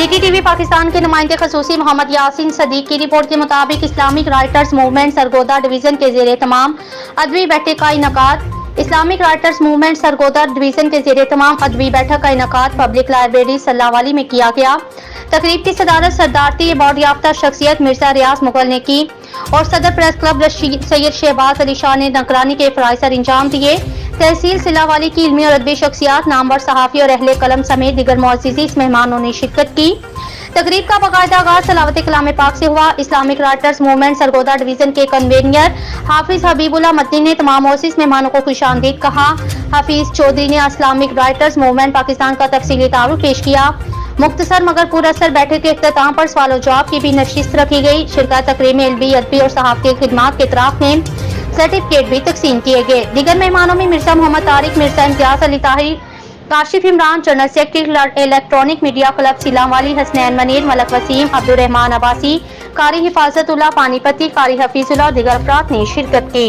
City TV Pakistan के नुमाइंदे खसूसी मोहम्मद यासीन सदीक की रिपोर्ट के मुताबिक Islamic writers movement Sargodha division के जेर तमाम अदबी बैठक का इनकाद। Islamic writers movement Sargodha division के जेर तमाम अदबी बैठक का इनकाद पब्लिक लाइब्रेरी सल्लावाली में किया गया। तकरीब की सदारत सदारती अवार्ड याफ्ता शख्सियत मिर्जा रियाज मुगल ने की और सदर प्रेस क्लब सैयद शहबाज अली शाह ने नगरानी के फराइज सर अंजाम दिए। तहसील सिलावाली की इल्मी और अदबी शख्सियात, नामवर सहाफ़ी और अहले कलम समेत दिगर मुअज़्ज़िज़ मेहमानों ने शिरकत की। तकरीब का बाकायदा आगाज सलावत कलाम पाक से हुआ। Islamic writers movement Sargodha division के कन्वीनर हाफिज हबीबुल्लाह मदनी ने तमाम मुअज़्ज़िज़ मेहमानों को खुशामदीद कहा। हाफिज चौधरी ने इस्लामिक राइटर्स मूवमेंट पाकिस्तान का तफसीली तारुफ पेश किया। मुख्तसर मगर पुरअसर बैठक के इख्तिताम पर सवाल और जवाब की भी नशिस्त रखी गई। शिरकत तकरीब में इल्मी, अदबी और सहाफ़ती खिदमात के इतराफ़ में सर्टिफिकेट भी तकसीम किए गए। दीगर मेहमानों में Mirza Mohammad Tariq, Mirza Imtiaz Ali Tahir, Kashif Imran, general secretary electronic media club Sillanwali, Hasnain Munir, Malik Waseem, Abdurrahman Abbasi, Qari Hifazatullah पानीपती, कारी हफीजुल्लाह और दीगर अफराद ने शिरकत की।